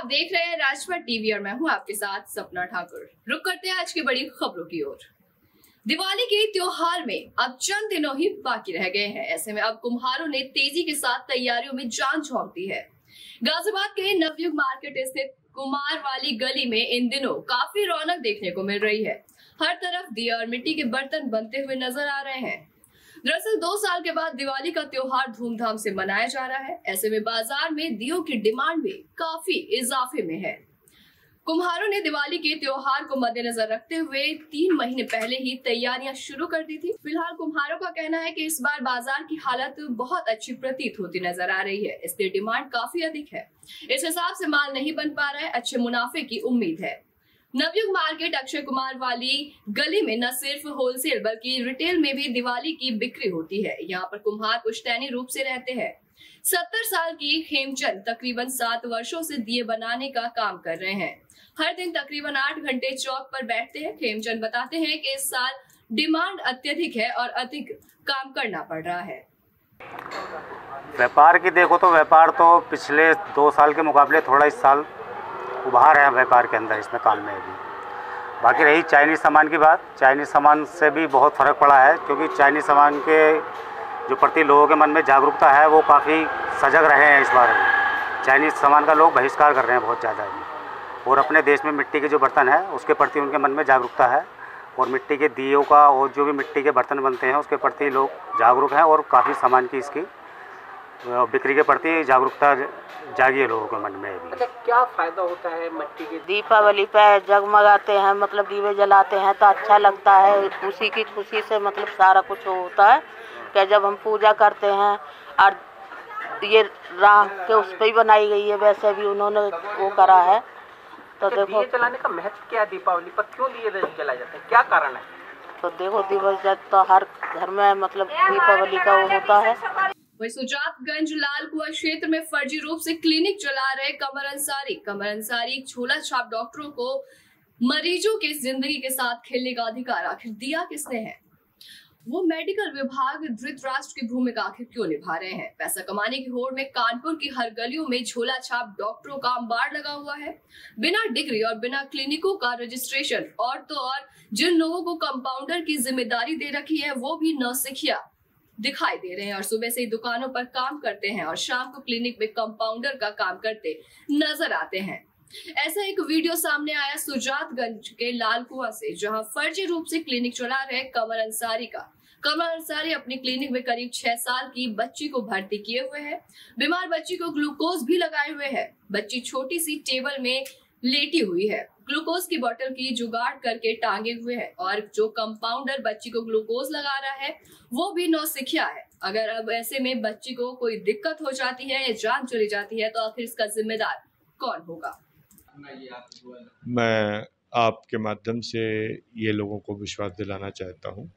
देख रहे हैं राजपा टीवी और मैं हूं आपके साथ सपना ठाकुर। रुक करते हैं आज की बड़ी खबरों की ओर। दिवाली के त्योहार में अब चंद दिनों ही बाकी रह गए हैं। ऐसे में अब कुम्हारों ने तेजी के साथ तैयारियों में जान झोंक दी है। गाजियाबाद के नवयुग मार्केट स्थित कुम्हार वाली गली में इन दिनों काफी रौनक देखने को मिल रही है। हर तरफ दिया और मिट्टी के बर्तन बनते हुए नजर आ रहे हैं। दरअसल 2 साल के बाद दिवाली का त्योहार धूमधाम से मनाया जा रहा है। ऐसे में बाजार में दियों की डिमांड में काफी इजाफे में है। कुम्हारों ने दिवाली के त्योहार को मद्देनजर रखते हुए 3 महीने पहले ही तैयारियां शुरू कर दी थी। फिलहाल कुम्हारों का कहना है कि इस बार बाजार की हालत बहुत अच्छी प्रतीत होती नजर आ रही है, इसलिए डिमांड काफी अधिक है। इस हिसाब से माल नहीं बन पा रहा है, अच्छे मुनाफे की उम्मीद है। नवयुग मार्केट अक्षय कुमार वाली गली में न सिर्फ होलसेल बल्कि रिटेल में भी दिवाली की बिक्री होती है। यहाँ पर कुम्हार पुश्तैनी रूप से रहते हैं। 70 साल की खेमचंद तकरीबन 7 वर्षों से दिए बनाने का काम कर रहे हैं। हर दिन तकरीबन 8 घंटे चौक पर बैठते हैं। खेमचंद बताते हैं कि इस साल डिमांड अत्यधिक है और अधिक काम करना पड़ रहा है। व्यापार की देखो तो व्यापार तो पिछले 2 साल के मुकाबले थोड़ा इस साल उभार है व्यापार के अंदर, इसमें काम में भी। बाकी रही चाइनीज़ सामान की बात, चाइनीज़ सामान से भी बहुत फ़र्क पड़ा है, क्योंकि चाइनीज़ सामान के जो प्रति लोगों के मन में जागरूकता है वो काफ़ी सजग रहे हैं। इस बार चाइनीज़ सामान का लोग बहिष्कार कर रहे हैं बहुत ज़्यादा ही। और अपने देश में मिट्टी के जो बर्तन है उसके प्रति उनके मन में जागरूकता है, और मिट्टी के दियों का और जो भी मिट्टी के बर्तन बनते हैं उसके प्रति लोग जागरूक हैं, और काफ़ी सामान की इसकी बिक्री के प्रति जागरूकता जागी है लोगों के मन में भी। अच्छा, क्या फायदा होता है मिट्टी के? दीपावली पे जगमगाते हैं, मतलब दीवे जलाते हैं तो अच्छा लगता है। उसी की खुशी से मतलब सारा कुछ होता है कि जब हम पूजा करते हैं, और ये राम के उस पर ही बनाई गई है, वैसे भी उन्होंने वो करा है। तो देखो दिए जलाने का महत्व क्या है? दीपावली पर क्यों दिए जलाए जाते हैं, क्या कारण है? तो देखो दीपावली तो हर घर में मतलब दीपावली का वो होता है। वही सुजातगंज लालकुआ क्षेत्र में फर्जी रूप से क्लिनिक चला रहे कमर अंसारी झोला छाप डॉक्टरों को मरीजों के जिंदगी के साथ खेलने का अधिकार आखिर दिया किसने है? वो मेडिकल विभाग धृतराष्ट्र की भूमिका आखिर क्यों निभा रहे हैं? पैसा कमाने की होड़ में कानपुर की हर गलियों में झोला छाप डॉक्टरों का अंबार लगा हुआ है। बिना डिग्री और बिना क्लिनिकों का रजिस्ट्रेशन, और तो और जिन लोगों को कंपाउंडर की जिम्मेदारी दे रखी है वो भी नौसिखिया दिखाई दे रहे हैं और सुबह से ही दुकानों पर काम करते हैं और शाम को क्लिनिक में कंपाउंडर का काम करते नजर आते हैं। ऐसा एक वीडियो सामने आया सुजातगंज के लालकुआ से, जहां फर्जी रूप से क्लिनिक चला रहे कमर अंसारी का। कमर अंसारी अपनी क्लिनिक में करीब 6 साल की बच्ची को भर्ती किए हुए है। बीमार बच्ची को ग्लूकोज भी लगाए हुए है। बच्ची छोटी सी टेबल में लेटी हुई है, ग्लूकोज की बोतल की जुगाड़ करके टांगे हुए है, और जो कंपाउंडर बच्ची को ग्लूकोज लगा रहा है वो भी नौसिखिया है। अगर अब ऐसे में बच्ची को कोई दिक्कत हो जाती है या जान चली जाती है तो आखिर इसका जिम्मेदार कौन होगा? मैं आपके माध्यम से ये लोगों को विश्वास दिलाना चाहता हूँ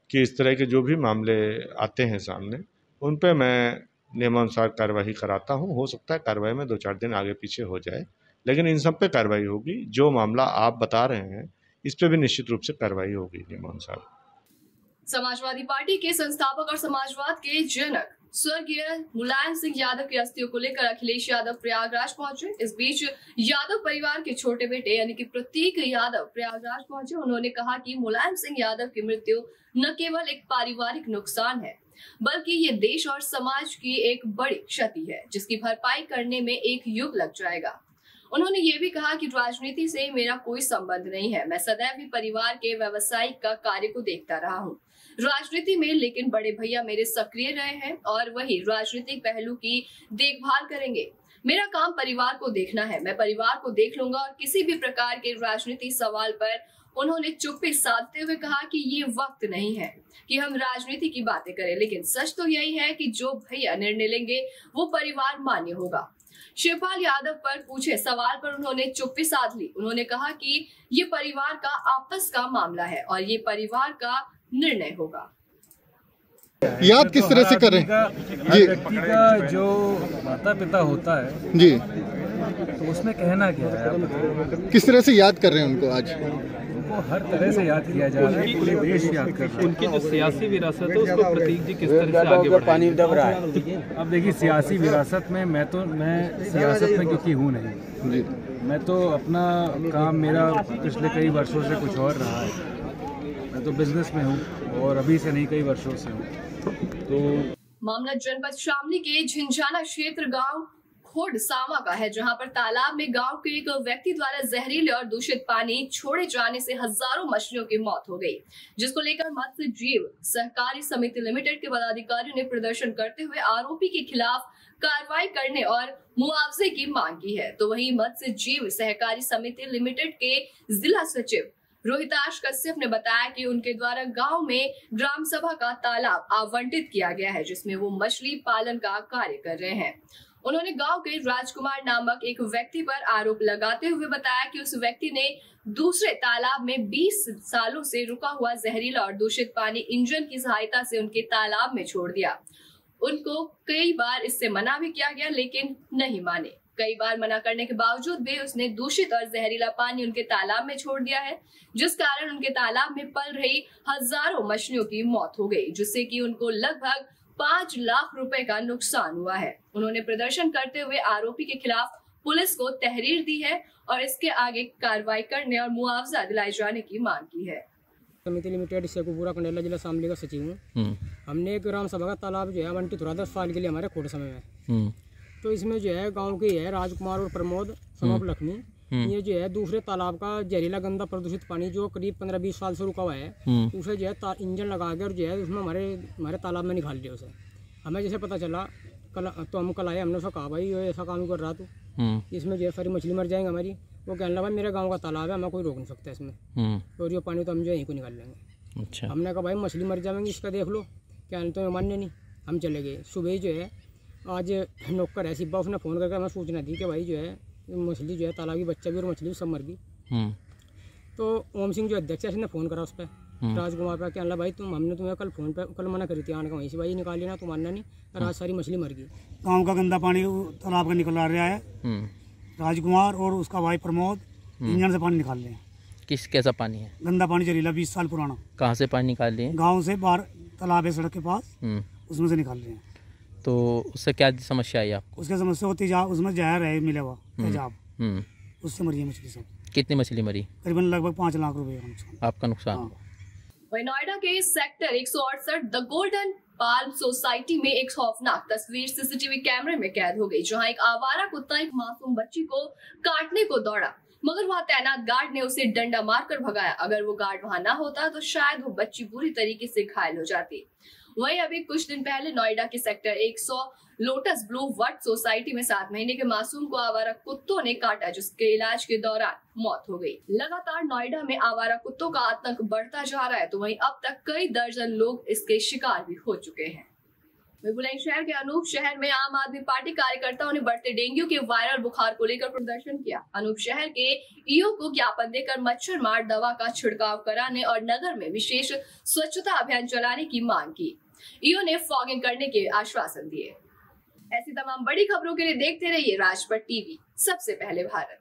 कि इस तरह के जो भी मामले आते हैं सामने, उन पे मैं नियमानुसार कार्रवाई कराता हूँ। हो सकता है कार्रवाई में 2-4 दिन आगे पीछे हो जाए, लेकिन इन सब पे कार्रवाई होगी। जो मामला आप बता रहे हैं इस पे भी निश्चित रूप से कार्रवाई होगी नियमानुसार। समाजवादी पार्टी के संस्थापक और समाजवाद के जनक स्वर्गीय मुलायम सिंह यादव की अस्थियों को लेकर अखिलेश यादव प्रयागराज पहुंचे। इस बीच यादव परिवार के छोटे बेटे यानी कि प्रतीक यादव प्रयागराज पहुंचे। उन्होंने कहा कि मुलायम सिंह यादव की मृत्यु न केवल एक पारिवारिक नुकसान है, बल्कि ये देश और समाज की एक बड़ी क्षति है, जिसकी भरपाई करने में एक युग लग जाएगा। उन्होंने ये भी कहा कि राजनीति से मेरा कोई संबंध नहीं है। मैं सदैव ही परिवार के व्यवसायिक का कार्य को देखता रहा हूँ राजनीति में, लेकिन बड़े भैया मेरे सक्रिय रहे हैं और वही राजनीतिक पहलू की देखभाल करेंगे। मेरा काम परिवार को देखना है, मैं परिवार को देख लूंगा। और किसी भी प्रकार के राजनीतिक सवाल पर उन्होंने चुप्पी साधते हुए कहा कि ये वक्त नहीं है कि हम राजनीति की बातें करें, लेकिन सच तो यही है कि जो भैया निर्णय लेंगे वो परिवार मान्य होगा। शिवपाल यादव पर पूछे सवाल पर उन्होंने चुप्पी साध ली। उन्होंने कहा कि ये परिवार का आपस का मामला है और ये परिवार का निर्णय होगा। याद किस तरह से करें? जी, व्यक्ति का जो माता पिता होता है जी, तो उसमें कहना क्या है? किस तरह से याद कर रहे हैं उनको आज? उनको हर तरह से याद किया जा रहा है, पूरे देश याद कर रहा है। उनकी जो सियासी विरासत है उसको प्रतीक जी किस तरह से आगे बढ़ाएंगे? दब रहा है। अब देखिए सियासी विरासत में मैं सियासत में क्योंकि हूँ नहीं, मैं तो अपना काम मेरा पिछले कई वर्षों से कुछ और रहा है। मैं तो बिजनेस में हूँ और अभी से नहीं, कई वर्षों से हूँ। तो मामला जनपद शामली के झिंझाना क्षेत्र गांव खोड सामा का है, जहां पर तालाब में गांव के एक व्यक्ति द्वारा जहरीले और दूषित पानी छोड़े जाने से हजारों मछलियों की मौत हो गई, जिसको लेकर मत्स्य जीव सहकारी समिति लिमिटेड के पदाधिकारियों ने प्रदर्शन करते हुए आरोपी के खिलाफ कार्रवाई करने और मुआवजे की मांग की है। तो वहीं मत्स्य जीव सहकारी समिति लिमिटेड के जिला सचिव रोहिताश कश्यप ने बताया कि उनके द्वारा गांव में ग्राम सभा का तालाब आवंटित किया गया है, जिसमें वो मछली पालन का कार्य कर रहे हैं। उन्होंने गांव के राजकुमार नामक एक व्यक्ति पर आरोप लगाते हुए बताया कि उस व्यक्ति ने दूसरे तालाब में 20 सालों से रुका हुआ जहरीला और दूषित पानी इंजन की सहायता से उनके तालाब में छोड़ दिया। उनको कई बार इससे मना भी किया गया, लेकिन नहीं माने। कई बार मना करने के बावजूद भी उसने दूषित और जहरीला पानी उनके तालाब में छोड़ दिया है, जिस कारण उनके तालाब में पल रही हजारों मछलियों की मौत हो गई, जिससे कि उनको लगभग 5 लाख रुपए का नुकसान हुआ है। उन्होंने प्रदर्शन करते हुए आरोपी के खिलाफ पुलिस को तहरीर दी है और इसके आगे कार्रवाई करने और मुआवजा दिलाए जाने की मांग की है। समिति लिमिटेड शेखुपुरा कंडेला जिला शामली का सचिव हूँ। हमने एक ग्राम सभा का तालाब जो है आवंटित हो रहा 10 साल के लिए हमारे खोड़ समय में। तो इसमें जो है गांव के है राजकुमार और प्रमोद समाप लक्ष्मी, ये जो है दूसरे तालाब का जहरीला गंदा प्रदूषित पानी जो करीब 15-20 साल से रुका हुआ है, उसे जो है इंजन लगा के और जो है उसमें हमारे तालाब में निकाल दिया उसे। हमें जैसे पता चला तो हम कल आए, हमने उसको कहा भाई ये ऐसा काम कर रहा तू, इसमें जो है सारी मछली मर जाएंगे हमारी। वो कहने लगा भाई मेरे गाँव का तालाब है, हमें कोई रोक नहीं सकता इसमें, और ये पानी तो हम जो यहीं को निकाल लेंगे। अच्छा। हमने कहा भाई मछली मर जाएंगी, इसका देख लो। क्या तो मान्य नहीं, हम चले गए। सुबह जो है आज नौकर है सिब्बा, उसने फ़ोन करके हमें सूचना दी कि भाई जो है मछली जो है तालाब की बच्चा भी और मछली भी सब मर गई। तो ओम सिंह जो अध्यक्ष है उसने फ़ोन करा उस पर राजकुमार पर, क्या भाई हमने तुम्हें कल मना करी थी आने का, वहीं से भाई निकाल लेना, तो मानना नहीं, और आज सारी मछली मर गई। गाँव का गंदा पानी तालाब का निकल रहा है, राजकुमार और उसका भाई प्रमोद इंजन से पानी निकाल रहे हैं। कैसा पानी है? गंदा पानी जहरीला 20 साल पुराना। कहाँ से पानी निकाल रहे हैं? गाँव से बाहर तालाब है सड़क के पास, उसमें से निकाल रहे हैं। तो उससे क्या समस्या आई आपको? उसकी समस्या होती है उसमें जहर है मिला हुआ तेजाब, उससे मरी है मछली सब। कितनी मछली मरी? करीबन लगभग 5 लाख रुपए का नुकसान। आपका नुकसान? वहीं नोएडा के sector 168 the golden palm society में एक खौफनाक तस्वीर सीसीटीवी कैमरे में कैद हो गई, जहां एक आवारा कुत्ता एक मासूम बच्ची को काटने को दौड़ा, मगर वहां तैनात गार्ड ने उसे डंडा मारकर भगाया। अगर वो गार्ड वहां ना होता तो शायद वो बच्ची बुरी तरीके से घायल हो जाती। वहीं अभी कुछ दिन पहले नोएडा के sector 100 lotus blue what society में 7 महीने के मासूम को आवारा कुत्तों ने काटा, जिसके इलाज के दौरान मौत हो गई। लगातार नोएडा में आवारा कुत्तों का आतंक बढ़ता जा रहा है, तो वहीं अब तक कई दर्जन लोग इसके शिकार भी हो चुके हैं। बुलंदशहर के अनूप शहर में आम आदमी पार्टी कार्यकर्ताओं ने बढ़ते डेंगू के वायरल बुखार को लेकर प्रदर्शन किया। अनूप शहर के ईओ को ज्ञापन देकर मच्छर मार दवा का छिड़काव कराने और नगर में विशेष स्वच्छता अभियान चलाने की मांग की। ईओ ने फॉगिंग करने के आश्वासन दिए। ऐसी तमाम बड़ी खबरों के लिए देखते रहिए राजपट टीवी, सबसे पहले भारत।